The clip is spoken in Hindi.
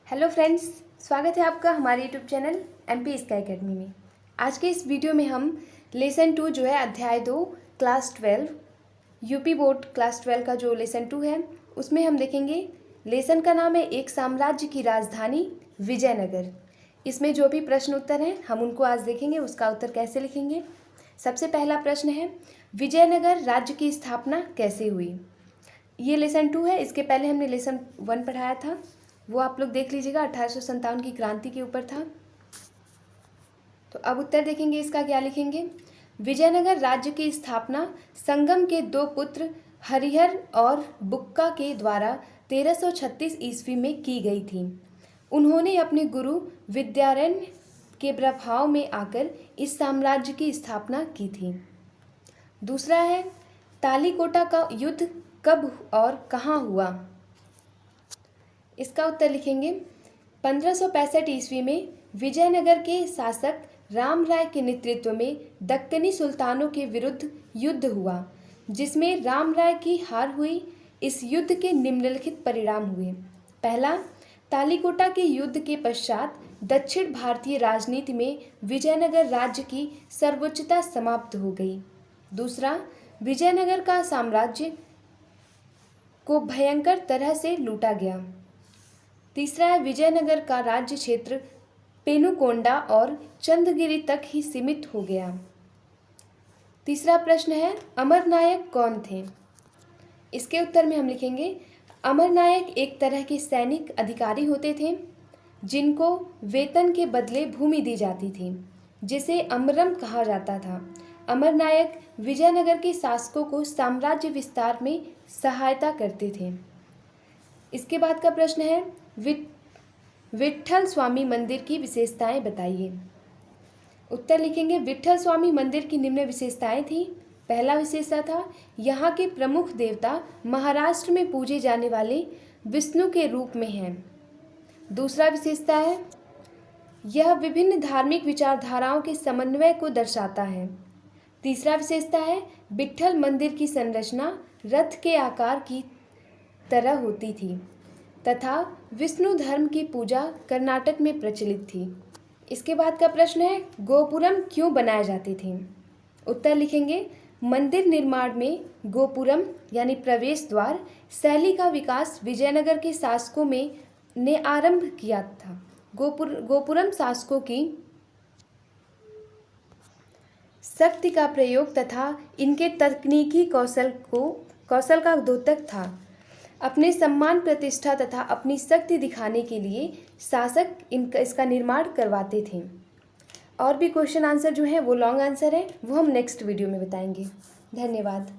हेलो फ्रेंड्स, स्वागत है आपका हमारे YouTube channel MP sky academy में। आज के इस वीडियो में हम लेसन 2 जो है अध्याय 2 क्लास 12 यूपी बोर्ड क्लास 12 का जो लेसन 2 है उसमें हम देखेंगे। लेसन का नाम है एक साम्राज्य की राजधानी विजयनगर। इसमें जो भी प्रश्न उत्तर हैं हम उनको आज देखेंगे, उसका उत्तर कैसे लिखेंगे। सबसे पहला प्रश्न है, विजयनगर राज्य की स्थापना कैसे हुई। ये लेसन 2 है। इसके पहले हमने लेसन 1 पढ़ाया था, वो आप लोग देख लीजिएगा। 1857 की क्रांति के ऊपर था। तो अब उत्तर देखेंगे, इसका क्या लिखेंगे। विजयनगर राज्य की स्थापना संगम के 2 पुत्र हरिहर और बुक्का के द्वारा 1336 ईस्वी में की गई थी। उन्होंने अपने गुरु विद्यारण्य के प्रभाव में आकर इस साम्राज्य की स्थापना की थी। दूसरा है, तालीकोटा का युद्ध कब और कहाँ हुआ। इसका उत्तर लिखेंगे, 1565 ईस्वी में विजयनगर के शासक राम राय के नेतृत्व में दक्कनी सुल्तानों के विरुद्ध युद्ध हुआ, जिसमें राम राय की हार हुई। इस युद्ध के निम्नलिखित परिणाम हुए। पहला, तालीकोटा के युद्ध के पश्चात दक्षिण भारतीय राजनीति में विजयनगर राज्य की सर्वोच्चता समाप्त हो गई। दूसरा, विजयनगर का साम्राज्य को भयंकर तरह से लूटा गया। तीसरा है, विजयनगर का राज्य क्षेत्र पेनुकोंडा और चंद्रगिरी तक ही सीमित हो गया। तीसरा प्रश्न है, अमरनायक कौन थे। इसके उत्तर में हम लिखेंगे, अमरनायक एक तरह के सैनिक अधिकारी होते थे जिनको वेतन के बदले भूमि दी जाती थी, जिसे अमरम कहा जाता था। अमरनायक विजयनगर के शासकों को साम्राज्य विस्तार में सहायता करते थे। इसके बाद का प्रश्न है, विट्ठल स्वामी मंदिर की विशेषताएं बताइए। उत्तर लिखेंगे, विट्ठल स्वामी मंदिर की निम्न विशेषताएं थी। पहला विशेषता था, यहाँ के प्रमुख देवता महाराष्ट्र में पूजे जाने वाले विष्णु के रूप में हैं। दूसरा विशेषता है, यह विभिन्न धार्मिक विचारधाराओं के समन्वय को दर्शाता है। तीसरा विशेषता है, विट्ठल मंदिर की संरचना रथ के आकार की तरह होती थी तथा विष्णु धर्म की पूजा कर्नाटक में प्रचलित थी। इसके बाद का प्रश्न है, गोपुरम क्यों बनाए जाते थे। उत्तर लिखेंगे, मंदिर निर्माण में गोपुरम यानी प्रवेश द्वार शैली का विकास विजयनगर के शासकों में ने आरंभ किया था। गोपुरम शासकों की शक्ति का प्रयोग तथा इनके तकनीकी कौशल का द्योतक था। अपने सम्मान प्रतिष्ठा तथा अपनी शक्ति दिखाने के लिए शासक इसका निर्माण करवाते थे। और भी क्वेश्चन आंसर जो है वो लॉन्ग आंसर है, वो हम नेक्स्ट वीडियो में बताएंगे। धन्यवाद।